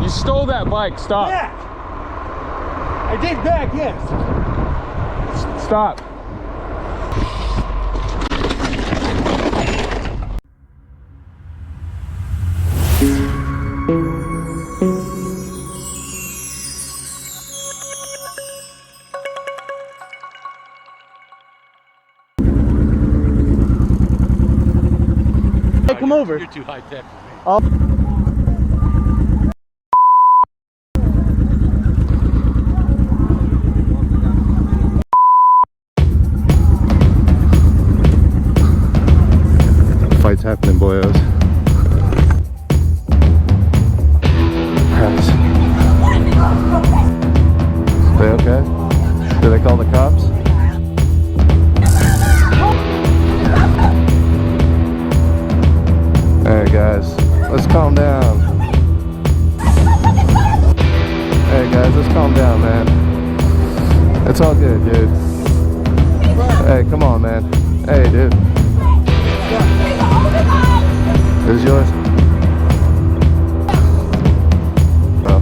You stole that bike. Stop. Back. I did back, yes. Stop. Hey, come over. You're too high tech for me. Oh. Fights happening, boyos. They okay? Did they call the cops? Hey guys, let's calm down. Hey guys, let's calm down, man. It's all good, dude. Hey, come on, man. Hey, dude. This is yours? Oh.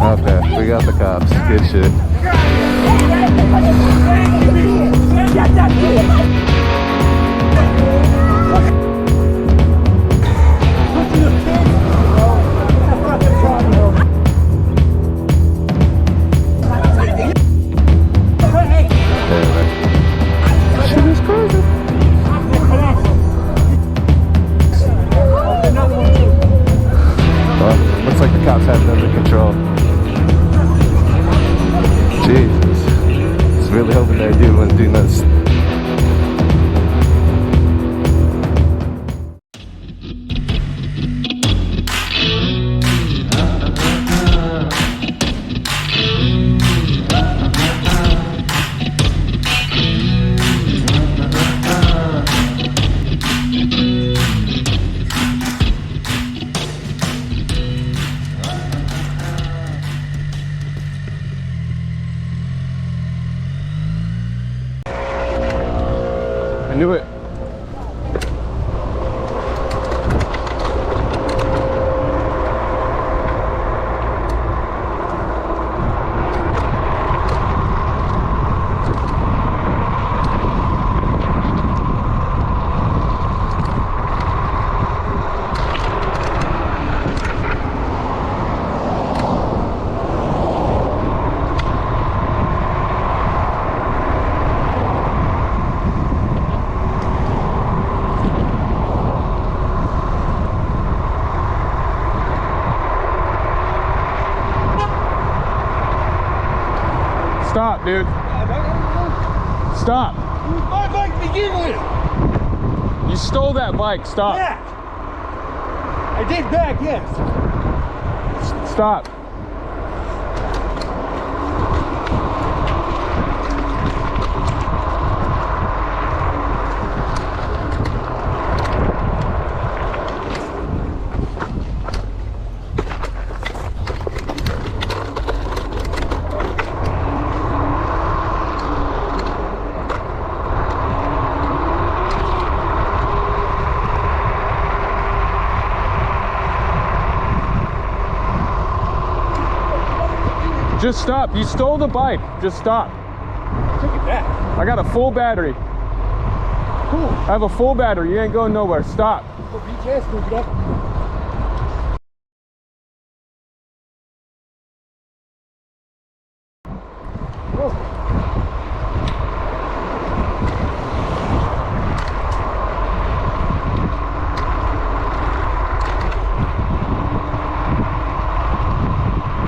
Okay, we got the cops. Good shit. Looks like the cops have it under control. Jesus. I was really hoping they wouldn't do this. I knew it. Stop, dude. Stop. My bike to begin with. You stole that bike. Stop. Back. I did back, yes. Stop. Just stop. You stole the bike. Just stop. Take it back. I got a full battery. Cool. I have a full battery. You ain't going nowhere. Stop. Go beat your ass, move it up. Whoa.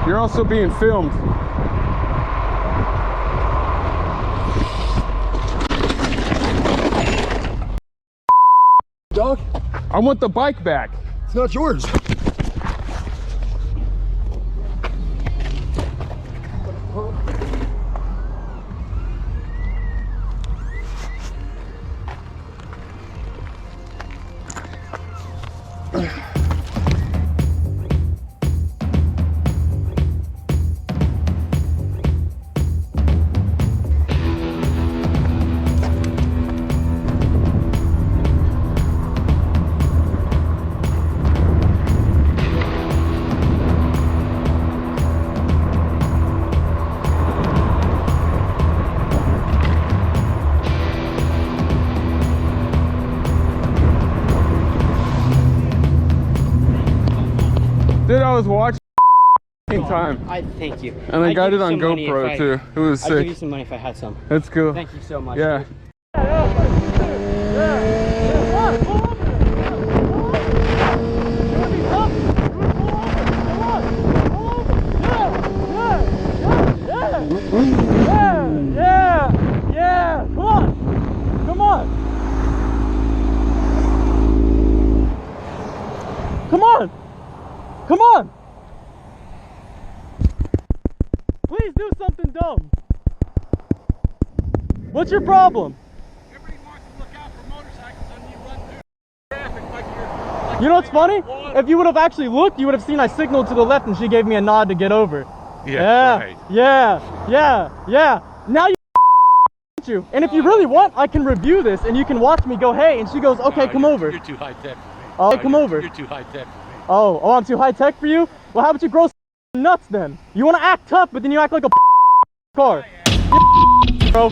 You're also being filmed. Dog, I want the bike back. it's not yours. Dude, I was watching time. I thank you. And I got it on GoPro too. It was I'd give sick. you some money if I had some. That's cool. Thank you so much. Yeah. Dude. Yeah, come on. Come on. Come on. Come on. Please do something dumb. What's your problem? Everybody wants to look out for motorcycles and you run through traffic like you're... You know what's funny? If you would have actually looked, you would have seen I signaled to the left and she gave me a nod to get over. Yeah, right. Yeah. Now you. And if you really want, I can review this and you can watch me go, hey, and she goes, okay, come over. You're too high tech for me. Oh, come over. You're too high tech for me. Oh, I'm too high tech for you? Well, how about you grow some nuts then? You want to act tough, but then you act like a car. Bro.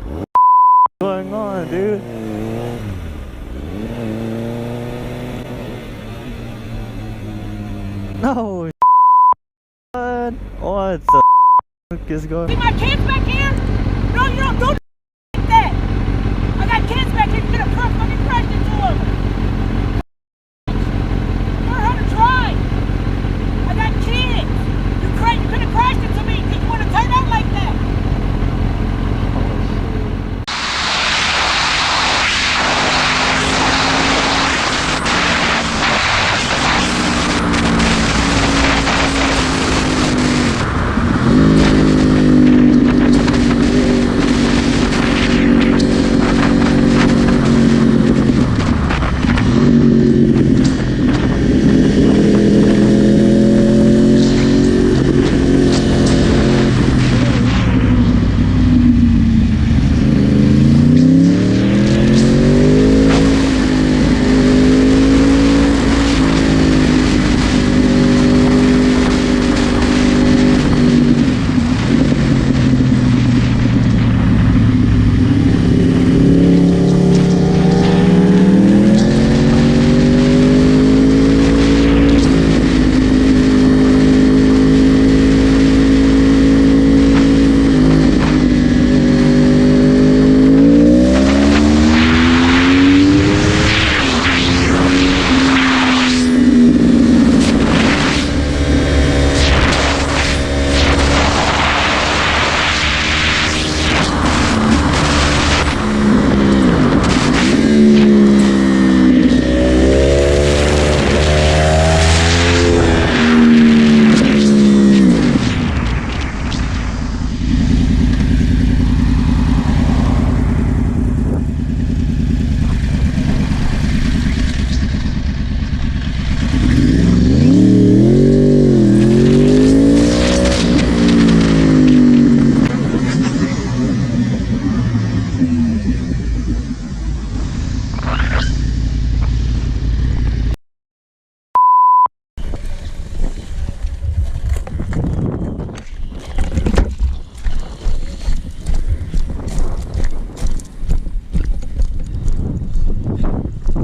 What's going on, dude? No. What the is going on? See my kids back here? No, you don't do like that. I got kids back here. You could have fucking crashed into them. Learn how to drive. I got kids. You could have crashed into me. Did you want to turn out like that?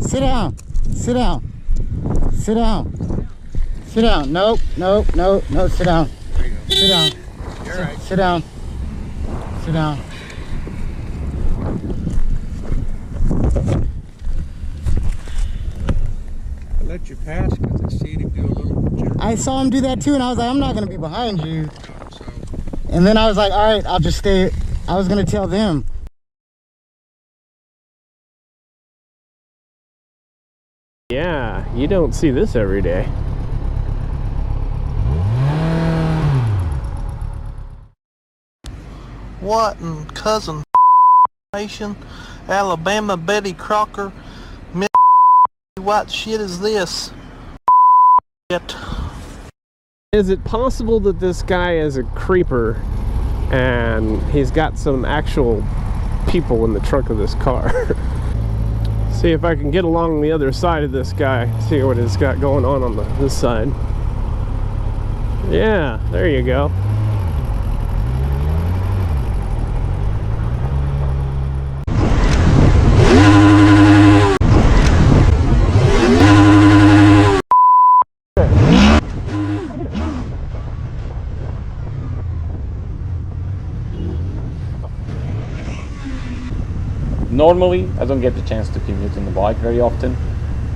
Sit down. Sit down. Sit down. Sit down. Nope. Nope. Nope. No. Sit down. Sit down. You're right. Sit down. Sit down. I let you pass because I seen him do a little jerk. I saw him do that too, and I was like, I'm not gonna be behind you. So And then I was like, all right, I'll just stay. I was gonna tell them. Yeah, you don't see this every day. What in cousin nation, Alabama Betty Crocker, Miss what shit is this? Shit. Is it possible that this guy is a creeper and he's got some actual people in the trunk of this car? See if I can get along the other side of this guy, see what he's got going on this side. Yeah, there you go. Normally, I don't get the chance to commute on the bike very often.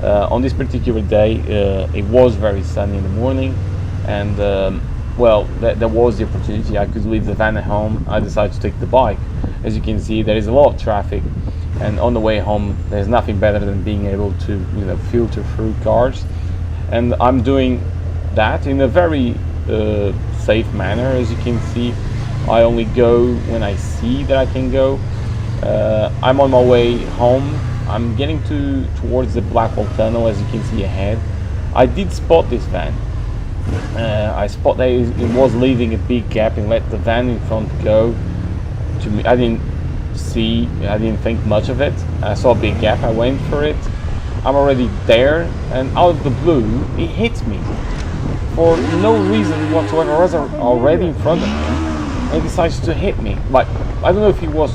On this particular day, it was very sunny in the morning, and well, there was the opportunity. I could leave the van at home. I decided to take the bike. As you can see, there is a lot of traffic, and on the way home, there's nothing better than being able to, you know, filter through cars. And I'm doing that in a very safe manner. As you can see, I only go when I see that I can go. I'm on my way home. I'm getting towards the Blackwall Tunnel, as you can see ahead. I did spot this van. I spot that it was leaving a big gap and let the van in front go. To me, I didn't think much of it. I saw a big gap, I went for it. I'm already there, and out of the blue, it hits me. For no reason whatsoever. I was already in front of him, and he decides to hit me. Like, I don't know if he was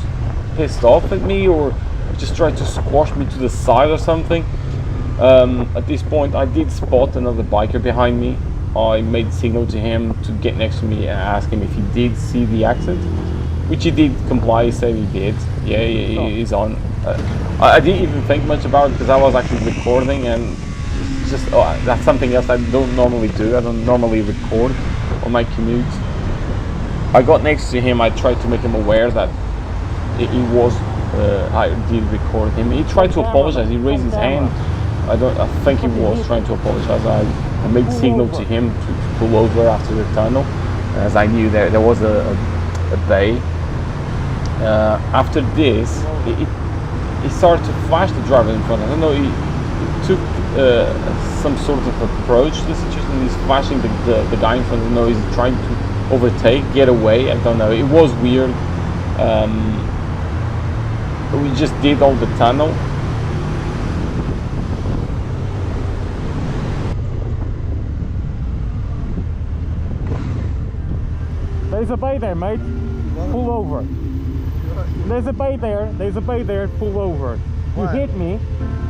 pissed off at me or just tried to squash me to the side or something. At this point, I did spot another biker behind me. I made a signal to him to get next to me and ask him if he did see the accident, which he did comply. He said he did. Yeah, he's on. I didn't even think much about it because I was actually recording, and it's just that's something else I don't normally do. I don't normally record on my commute. I got next to him. I tried to make him aware that he was. I did record him. He tried to apologize. He raised his hand. I think he was trying to apologize. I made a signal to him to pull over after the tunnel, as I knew there was a bay. After this, he started to flash the driver in front. I don't know. He took some sort of approach to the situation. He's flashing the guy in front. I don't know. He's trying to overtake, get away. I don't know. It was weird. We just did all the tunnel. There's a bay there, mate. Pull over. There's a bay there. There's a bay there. Pull over. You hit me.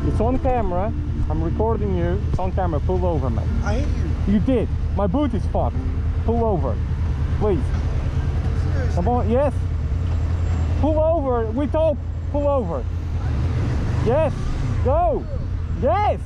It's on camera. I'm recording you. It's on camera. Pull over, mate. I hit you. You did. My boot is fucked. Pull over. Please. Seriously? Come on. Yes. Pull over. We talk. Pull over. Yes. Go. Yes.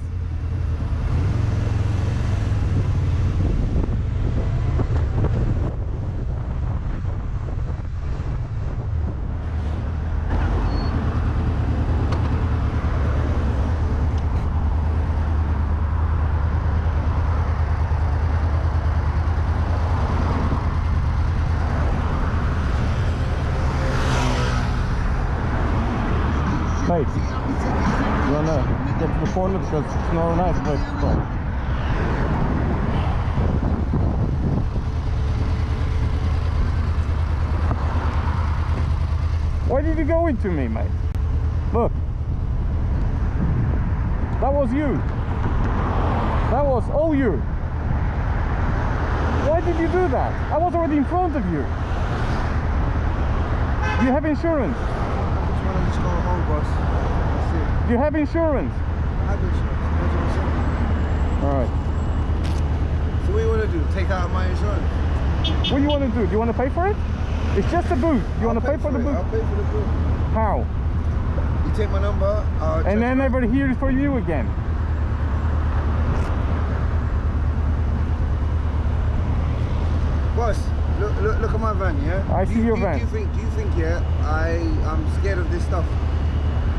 Mate, you wanna get to the corner because it's not a nice place to stop. Why did you go into me, mate? Look. That was you. That was all you. Why did you do that? I was already in front of you. Do you have insurance? Just go home, boss. That's it. Do you have insurance? I have insurance. Alright. So what do you want to do? Take out my insurance? What do you want to do? Do you want to pay for it? It's just a boot. You want to pay for the boot? I'll pay for the boot. How? You take my number, And then never hear it for you again. Boss, look at my van, yeah? I see your van. Do you think, yeah, I'm scared of this stuff?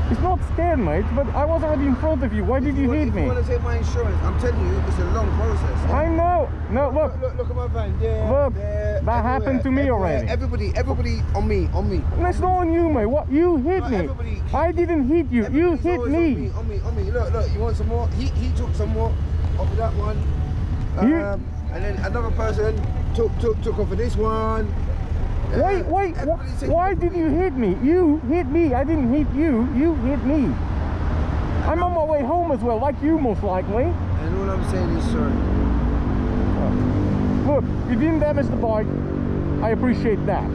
It's not scared, mate, but I was already in front of you. Why did you hit me? If you want to take my insurance, I'm telling you, it's a long process. Yeah? I know. No, look. Look at my van. There, look, there, that happened to me already. Everybody on me. It's not on you, mate. What? You hit me. I didn't hit you. You hit me. On me. Look. You want some more? He took some more off of that one. And then another person took off of this one. Wait, why did you hit me? You hit me. I didn't hit you. You hit me. I'm on my way home as well, like you most likely. And all I'm saying is sorry. Look, you didn't damage the bike. I appreciate that.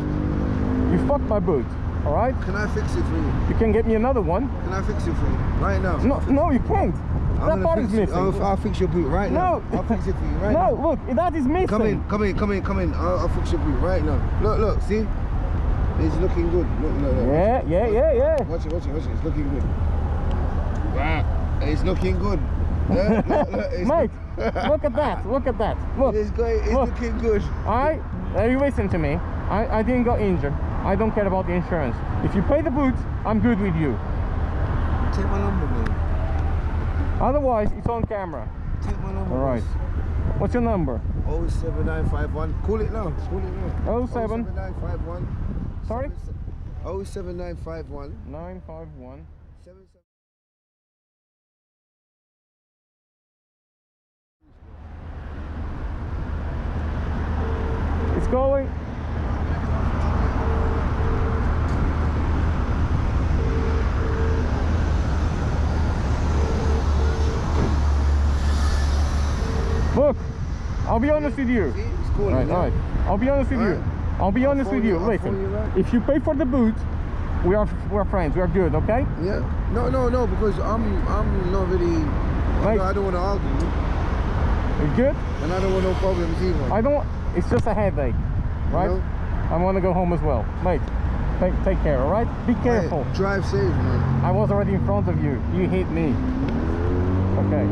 You fucked my boot, alright? Can I fix it for you? You can get me another one. Can I fix it for you? Right now? No, you can't. That part is missing. I'll fix your boot right now. I'll fix it for you right now. No, look, that is missing. Come in. I'll fix your boot right now. Look, see? It's looking good. Look. Yeah. Watch it. It's looking good. Wow. It's looking good. Look, it's Mate, look at that. Look. It's looking good. You listen to me. I didn't get injured. I don't care about the insurance. If you pay the boots, I'm good with you. Take my number, man. Otherwise, it's on camera. Take my number. All right. What's your number? 07951. Call it now. 07. Sorry? 07951. 951. 77. It's going. Look, I'll be honest with you. See? It's cool. All right. I'll be honest with you. I'll be honest with you. I'll phone you Listen, back. if you pay for the boot, we're friends. We're good, okay? Yeah. No, because I'm not really. I don't want to argue, You good? and I don't want no problems either. I don't. It's just a headache, right? You know? I want to go home as well, mate. Take care, all right? Be careful. Hey, drive safe, man. I was already in front of you. You hit me. Okay.